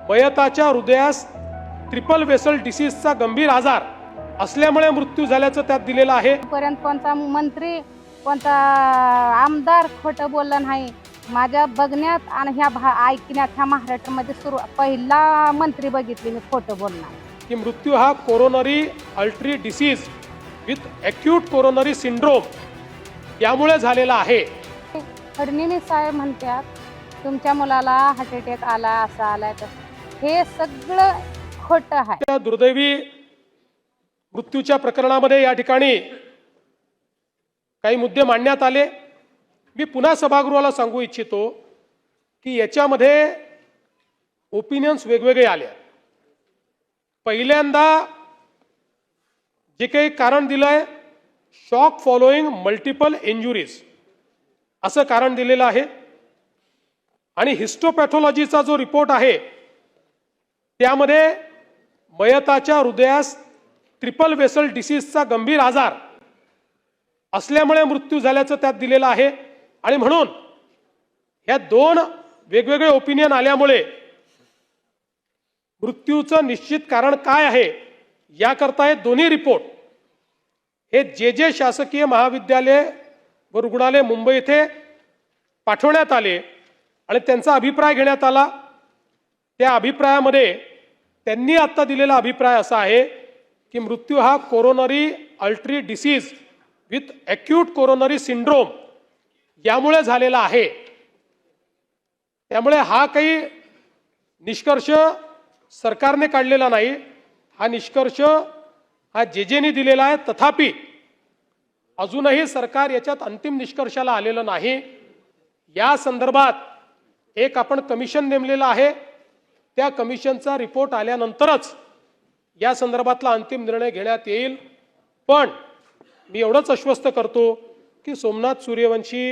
मयताच्या हृदयास triple vessel डिसीजचा गंभीर आजार असल्यामुळे मृत्यू झाल्याचं त्यात दिलेलं आहे। पर्यंत कोणता मंत्री कोणता आमदार खोटं बोलला नाही। माझ्या बघण्यात आणि ह्या ऐकण्यात ह्या महाराष्ट्रामध्ये पहिला मंत्री बघितले मी खोटं बोलणार की मृत्यू हा coronary artery disease with acute coronary syndrome यामुळे झालेला आहे। फडणवीस साहेब म्हणतात तुमच्या मुलाला हार्ट अटॅक आला असा आलाय तसं, हे सगळं खोटं आहे। त्या दुर्दैवी मृत्यूच्या प्रकरणामध्ये या ठिकाणी काही मुद्दे मांडण्यात आले। मी पुन्हा सभागृहाला सांगू इच्छितो की याच्यामध्ये ओपिनियन्स वेगवेगळे आले। पहिल्यांदा जे काही कारण दिलंय शॉक फॉलोइंग मल्टिपल इंजुरीज असं कारण दिलेलं आहे आणि हिस्टोपॅथॉलॉजीचा जो रिपोर्ट आहे त्यामध्ये मयताच्या हृदयास ट्रिपल वेसल डिसीजचा गंभीर आजार असल्यामुळे मृत्यू झाल्याचं त्यात दिलेलं आहे आणि म्हणून ह्या दोन वेगवेगळे ओपिनियन आल्यामुळे मृत्यूचं निश्चित कारण काय आहे याकरता हे दोन्ही रिपोर्ट हे जे शासकीय महाविद्यालय व रुग्णालय मुंबई येथे पाठवण्यात आले आणि त्यांचा अभिप्राय घेण्यात आला। त्या अभिप्रायामध्ये त्यांनी आता दिलेला अभिप्राय असा आहे की मृत्यू हा coronary artery disease with acute coronary syndrome यामुळे झालेला आहे। त्यामुळे हा काही निष्कर्ष सरकारने काढलेला नाही, हा निष्कर्ष हा जेने दिलेला आहे। तथापि अजूनही सरकार याच्यात अंतिम निष्कर्षाला आलेलं नाही। या संदर्भात एक आपण कमिशन नेमलेलं आहे, त्या कमिशनचा रिपोर्ट आल्यानंतरच या संदर्भातला अंतिम निर्णय घेण्यात येईल। पण मी एवढंच आश्वस्त करतो की सोमनाथ सूर्यवंशी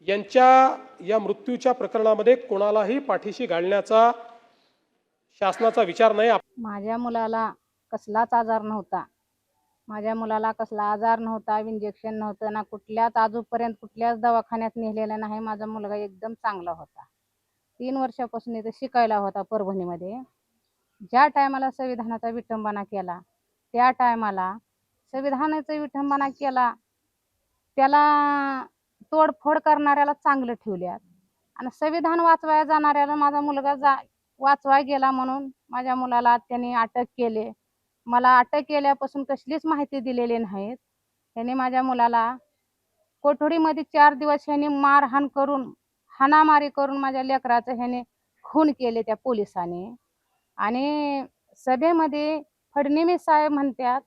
यांच्या या मृत्यूच्या प्रकरणामध्ये कोणालाही पाठीशी घालण्याचा शासनाचा विचार नाही। माझ्या मुलाला कसलाच आजार नव्हता, माझ्या मुलाला कसला आजार नव्हता, इंजेक्शन नव्हतं ना, कुठल्याच आजूपर्यंत कुठल्याच दवाखान्यात नेलेला नाही। माझा मुलगा एकदम चांगला होता। 3 वर्षापासून इथे शिकायला होता परभणीमध्ये। ज्या टायमाला संविधानाचा विटंबना केला त्या टायमाला संविधानाचा विटंबना केला त्याला तोडफोड करणाऱ्याला चांगलं ठेवल्यात आणि संविधान वाचवायला जाणाऱ्याला माझा मुलगा वाचवाय गेला म्हणून माझ्या मुलाला त्यांनी अटक केले। मला अटक केल्यापासून कसलीच माहिती दिलेली नाहीत। त्यांनी माझ्या मुलाला कोठडीमध्ये 4 दिवस ह्यांनी मारहाण करून हाणामारी करून माझ्या लेकराचं ह्याने खून केले त्या पोलिसांनी। आणि सभेमध्ये फडणवीस साहेब म्हणतात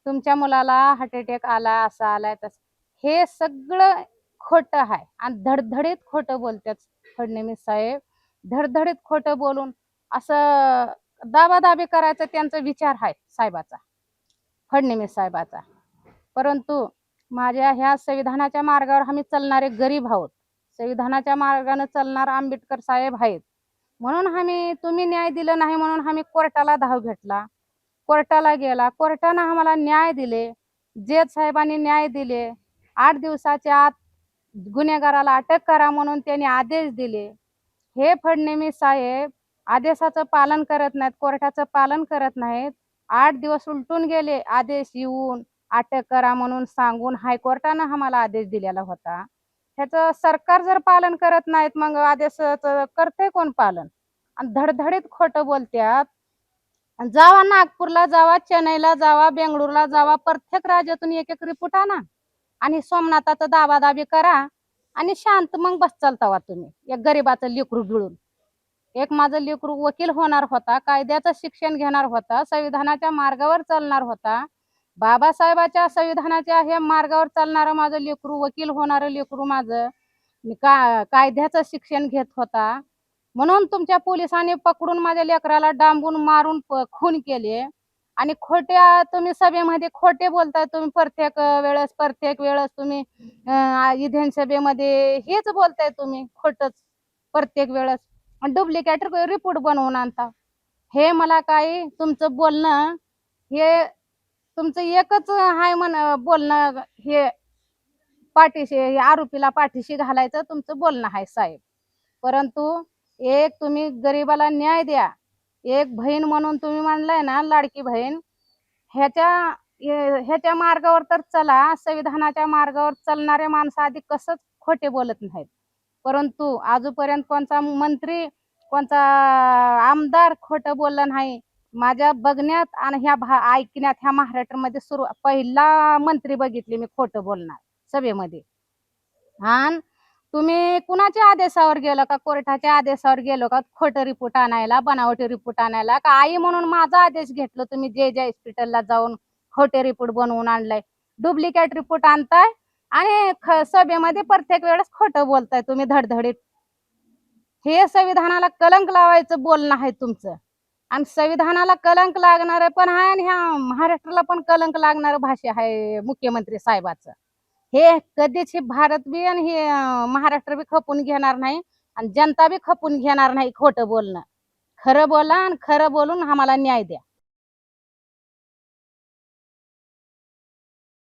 तुमच्या मुलाला हार्ट अटॅक आला असा आलाय तसं, हे सगळं खोटं आहे आणि धडधडीत खोटं बोलतात फडणवीस साहेब। धडधडीत खोटं बोलून असं दाबादाबी करायचा त्यांचा विचार आहे साहेबाचा, फडणवीस साहेबाचा। परंतु माझ्या ह्या संविधानाच्या मार्गावर आम्ही चालणारे गरीब आहोत, संविधानाच्या मार्गाने चालणार आंबेडकर साहेब आहेत म्हणून आम्ही तुम्ही न्याय दिला नाही म्हणून आम्ही कोर्टाला धाव घेतला, कोर्टाला गेला, कोर्टाने आम्हाला न्याय दिले, जज साहेबांनी न्याय दिले। 8 दिवसाच्या आत गुन्हेगाराला अटक करा म्हणून त्यांनी आदेश दिले। हे फडणवीस साहेब आदेशाचं पालन करत नाहीत, कोर्टाचं पालन करत नाहीत। 8 दिवस उलटून गेले आदेश येऊन अटक करा म्हणून सांगून हायकोर्टानं आम्हाला आदेश दिलेला होता। ह्याचं सरकार जर पालन करत नाहीत मग आदेशाचं करते कोण पालन? आणि धडधडीत खोटं बोलतात। जावा नागपूरला जावा, चेन्नईला जावा, बेंगळूरला जावा, प्रत्येक राज्यातून एक रिपोर्ट आणा आणि सोमनाथाचं दाबादाबी करा आणि शांत मग बस चालतावा तुम्ही। एक गरीबाचं लेकरू गिळून एक माझं लेकरू वकील होणार होता, कायद्याचं शिक्षण घेणार होता, संविधानाच्या मार्गावर चालणार होता, बाबासाहेबाच्या संविधानाच्या हे मार्गावर चालणारं माझं लेकरू, वकील होणारं लेकरू माझं कायद्याचं शिक्षण घेत होता। म्हणून तुमच्या पोलिसांनी पकडून माझ्या लेकराला डांबून मारून खून केले आणि खोट्या तुम्ही सभेमध्ये खोटे बोलताय तुम्ही। प्रत्येक वेळेस तुम्ही विधानसभेमध्ये हेच बोलताय तुम्ही खोटच प्रत्येक वेळेस, डुप्लिकेट रिपोर्ट बनवून आणता। हे मला काही तुमचं बोलणं हे तुमचं एकच आहे बोलणं, हे पाठीशी आरोपीला पाठीशी घालायचं तुमचं बोलणं आहे साहेब। परंतु एक तुम्ही गरिबाला न्याय द्या. एक बहीण म्हणून तुम्ही म्हणलाय ना, लाडकी बहीण, ह्याच्या ह्याच्या मार्गावर तर चला. संविधानाच्या मार्गावर चालणारे माणसं आधी कसंच खोटे बोलत नाहीत, परंतु आजपर्यंत कोणता मंत्री, कोणता आमदार खोटं बोललं नाही. माझ्या बघण्यात आणि ऐकण्यात ह्या महाराष्ट्रामध्ये पहिला मंत्री बघितले मी खोटं बोलणार सभेमध्ये. आणि तुम्ही कुणाच्या आदेशावर गेलो का, कोर्टाच्या आदेशावर गेलो का खोटं रिपोर्ट आणायला, बनावटी रिपोर्ट आणायला? का आई म्हणून माझा आदेश घेतलो तुम्ही जे हॉस्पिटलला जाऊन खोटे रिपोर्ट बनवून आणलाय, डुप्लिकेट रिपोर्ट आणताय आणि सभेमध्ये प्रत्येक वेळेस खोटं बोलताय तुम्ही धडधडीत. हे संविधानाला कलंक लावायचं बोलणं आहे तुमचं. आणि संविधानाला कलंक लागणार पण आहे आणि ह्या महाराष्ट्राला पण कलंक लागणार भाषा आहे मुख्यमंत्री साहेबाचं. हे कधीच हे भारत बी आणि हे महाराष्ट्र बी खपून घेणार नाही आणि जनता बी खपून घेणार नाही खोटं बोलणं. खरं बोला आणि खरं बोलून आम्हाला न्याय द्या.